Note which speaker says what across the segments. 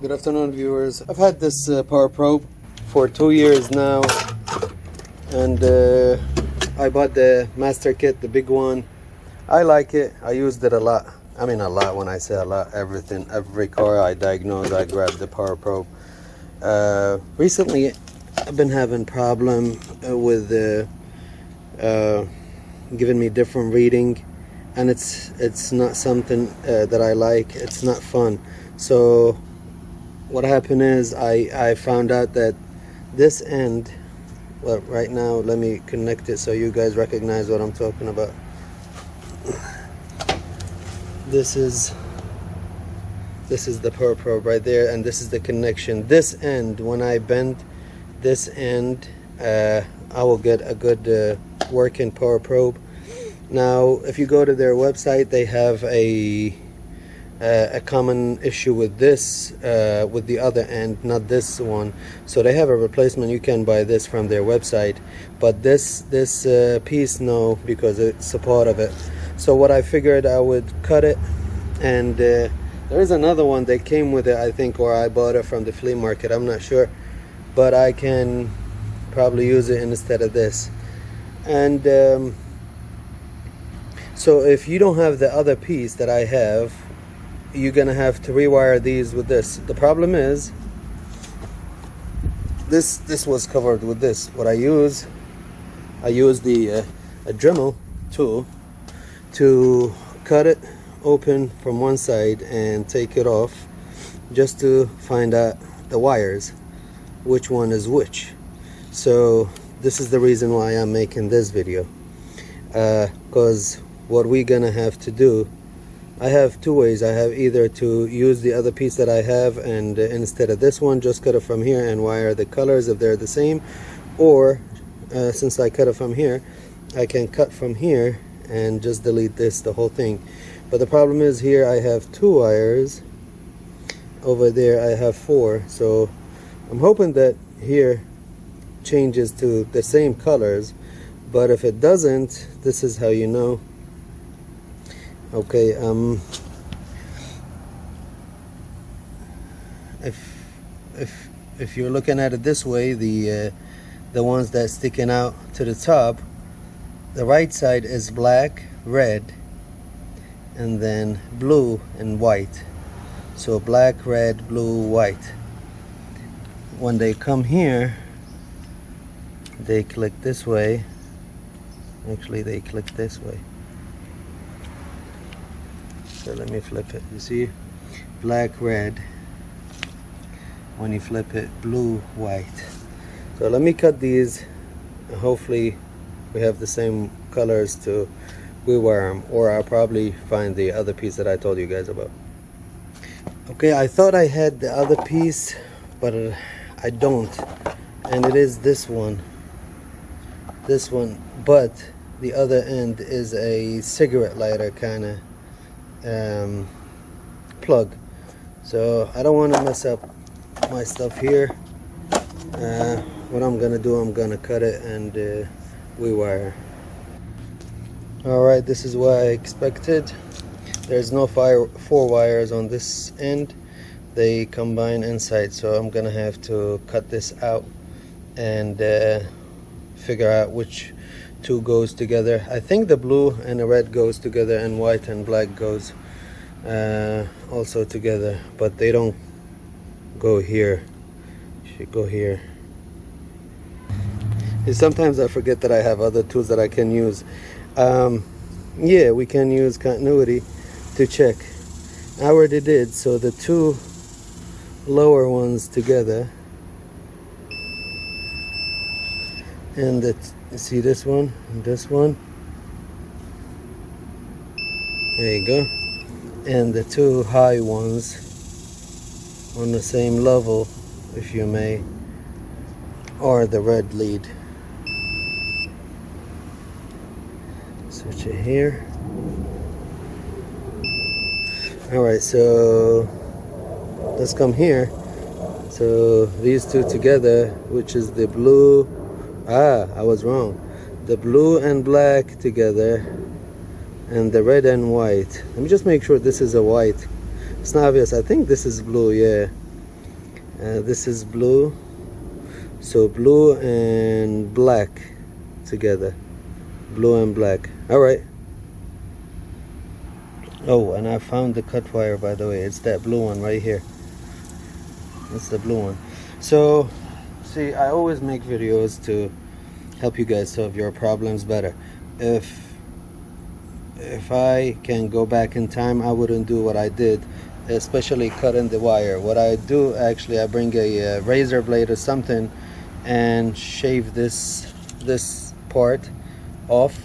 Speaker 1: Good afternoon, viewers. I've had this power probe for 2 years now, and I bought the master kit, the big one. I like it. I used it a lot. I mean a lot. When I say a lot, every car I diagnose, I grab the power probe. Recently I've been having problem with giving me different reading, and it's not something that I like. It's not fun. So what happened is I found out that this end, well, right now let me connect it so you guys recognize what I'm talking about. This is the power probe right there, and this is the connection. This end, when I bend this end, I will get a good working power probe. Now if you go to their website, they have a common issue with this, with the other end, not this one. So they have a replacement. You can buy this from their website, but this piece, no, because it's a part of it. So what I figured, I would cut it, and there is another one that came with it, I think, or I bought it from the flea market, I'm not sure, but I can probably use it instead of this. And so if you don't have the other piece that I have, you're gonna have to rewire these with this. The problem is this was covered with this. What I use the a Dremel tool to cut it open from one side and take it off, just to find out the wires, which one is which. So this is the reason why I'm making this video, because what we're gonna have to do, I have two ways. I have either to use the other piece that I have, and instead of this one, just cut it from here and wire the colors if they're the same, or since I cut it from here, I can cut from here and just delete this, the whole thing. But the problem is, here I have 2 wires, over there I have 4. So I'm hoping that here changes to the same colors, but if it doesn't, this is how you know. Okay, if you're looking at it this way, the ones that sticking out to the top, the right side is black, red, and then blue and white. So black, red, blue, white. When they come here, they click this way. Actually, they click this way. So let me flip it. You see, black, red. When you flip it, blue, white. So let me cut these. Hopefully we have the same colors to rewire them, or I'll probably find the other piece that I told you guys about. Okay, I thought I had the other piece, but I don't, and it is this one, but the other end is a cigarette lighter kind of plug, so I don't want to mess up my stuff here. What I'm gonna do, I'm gonna cut it and rewire. Alright, this is what I expected. There's no 4 wires on this end, they combine inside, so I'm gonna have to cut this out and figure out which 2 goes together. I think the blue and the red goes together, and white and black goes also together, but they don't go here. Should go here. And sometimes I forget that I have other tools that I can use. Yeah, we can use continuity to check. I already did. So the 2 lower ones together, and you see this one and this one, there you go, and the 2 high ones on the same level, if you may, or the red lead. Switch it here. Alright, so let's come here. So these 2 together, which is the blue, I was wrong, the blue and black together, and the red and white. Let me just make sure this is a white. It's not obvious. I think this is blue, yeah. This is blue, so blue and black together, blue and black. All right. Oh, and I found the cut wire, by the way. It's that blue one right here. It's the blue one. So see, I always make videos to help you guys solve your problems better. If I can go back in time, I wouldn't do what I did, especially cutting the wire. What I do, actually, I bring a razor blade or something and shave this part off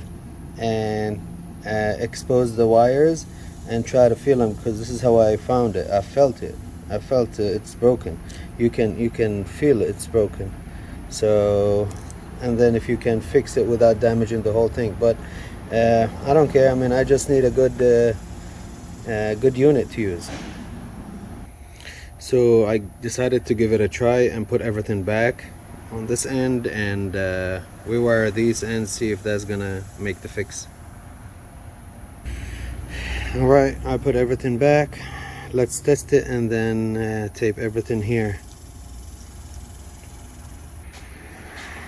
Speaker 1: and expose the wires and try to feel them, because this is how I found it. I felt it. It's broken. You can feel it's broken. So, and then if you can fix it without damaging the whole thing. But I don't care. I mean, I just need a good unit to use. So I decided to give it a try and put everything back on this end and rewire these ends, see if that's gonna make the fix. All right, I put everything back. Let's test it and then tape everything here.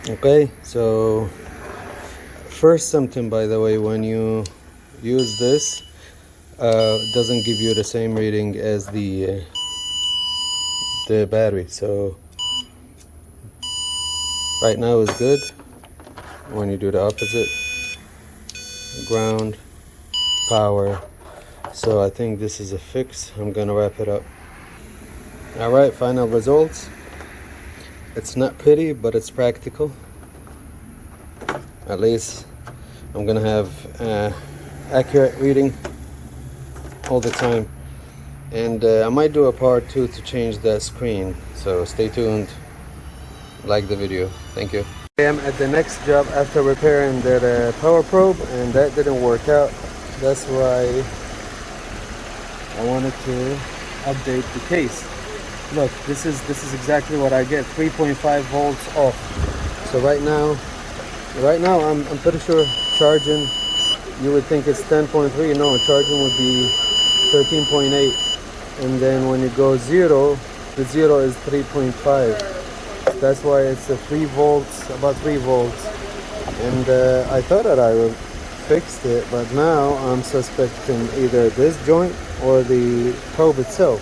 Speaker 1: Okay, so first symptom, by the way, when you use this, it doesn't give you the same reading as the battery. So right now is good. When you do the opposite, ground, power. So I think this is a fix. I'm gonna wrap it up. All right, final results. It's not pretty, but it's practical. At least I'm gonna have accurate reading all the time. And I might do a part 2 to change the screen. So stay tuned. Like the video. Thank you. I am at the next job after repairing that power probe, and that didn't work out. That's why I wanted to update the case. Look, this is exactly what I get. 3.5 volts off. So right now I'm pretty sure charging, you would think it's 10.3. No, charging would be 13.8. And then when it goes zero, the zero is 3.5. That's why it's a 3 volts, about 3 volts. And I thought that I would fixed it, but now I'm suspecting either this joint or the probe itself.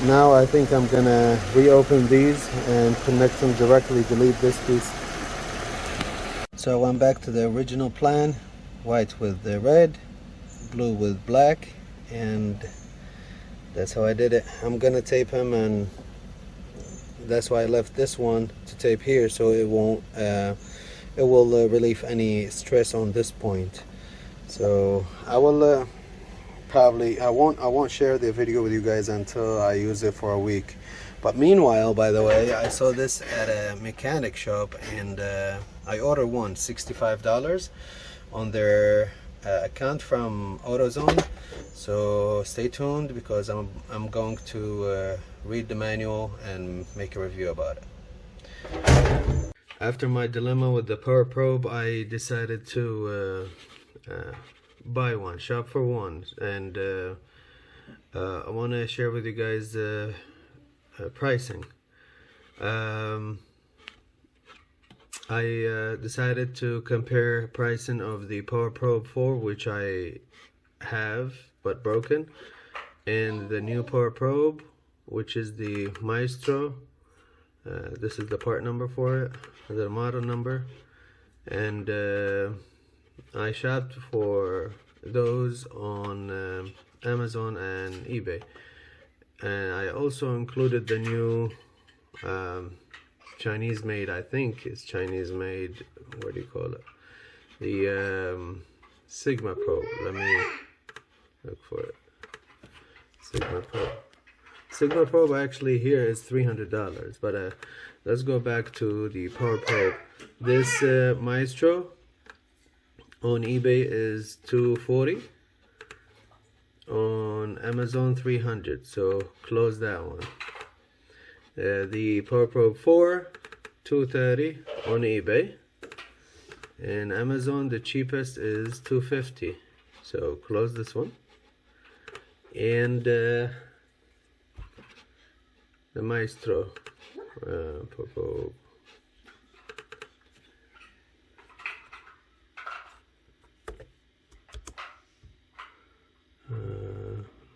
Speaker 1: Now I think I'm gonna reopen these and connect them directly, delete this piece. So I went back to the original plan, white with the red, blue with black, and that's how I did it. I'm gonna tape him, and that's why I left this one to tape here, so it won't it will relieve any stress on this point. So I will probably I won't share the video with you guys until I use it for a week. But meanwhile, by the way, I saw this at a mechanic shop, and I ordered one, $65 on their account from AutoZone. So stay tuned, because I'm going to read the manual and make a review about it. After my dilemma with the power probe, I decided to buy one, shop for one, and I want to share with you guys pricing. I decided to compare pricing of the Power Probe 4, which I have but broken, and the new Power Probe, which is the Maestro. This is the part number for it, the model number, and I shopped for those on Amazon and eBay. And I also included the new Chinese made, I think it's Chinese made, what do you call it, the Sigma probe. Let me look for it. Sigma probe actually here is $300, but let's go back to the Power Probe. This Maestro on eBay is $240, on Amazon $300, so close that one. The Power Probe 4, $230 on eBay, And Amazon, the cheapest is $250. So close this one. And the Maestro purple.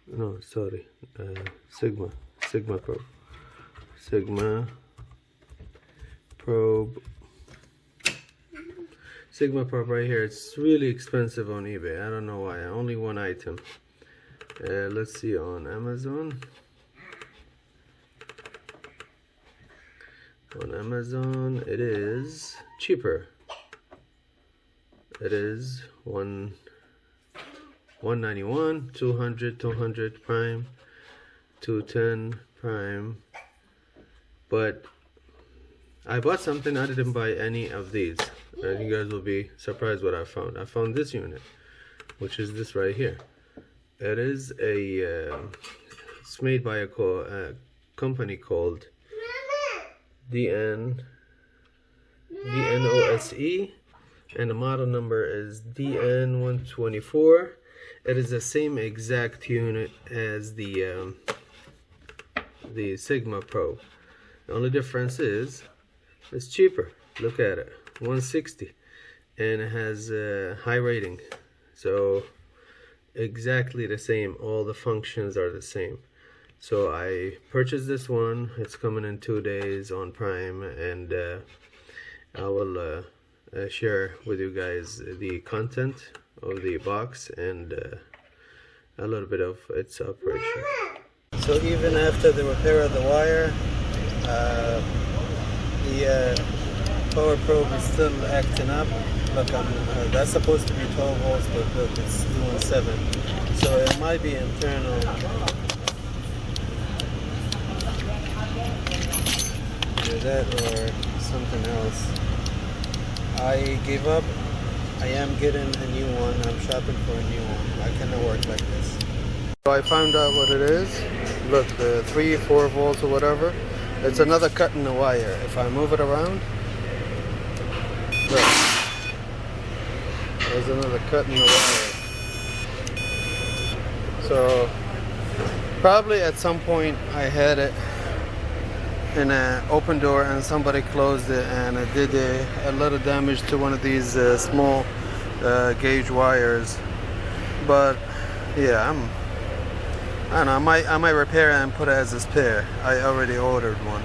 Speaker 1: No, sorry, Sigma probe. Sigma probe right here. It's really expensive on eBay. I don't know why. Only one item. Let's see on Amazon. On Amazon it is cheaper. It is $191, 200 prime, 210 prime. But I bought something, I didn't buy any of these, and you guys will be surprised what I found. I found this unit, which is this right here. It is it's made by a company called DNOSE, and the model number is DN124. It is the same exact unit as the Sigma Pro. The only difference is it's cheaper. Look at it, $160, and it has a high rating. So exactly the same. All the functions are the same. So I purchased this one. It's coming in 2 days on Prime, and I will share with you guys the content of the box and a little bit of its operation. So even after the repair of the wire, the power probe is still acting up. Look, that's supposed to be 12 volts, but look, it's doing 7. So it might be internal. Either that or something else. I gave up. I am getting a new one. I'm shopping for a new one. I cannot work like this. So I found out what it is. Look, the 3-4 volts or whatever. It's another cut in the wire. If I move it around, look, there's another cut in the wire. So probably at some point I had it in an open door and somebody closed it, and it did a little damage to one of these small gauge wires. But yeah, I don't know, I might repair it and put it as a spare. I already ordered one.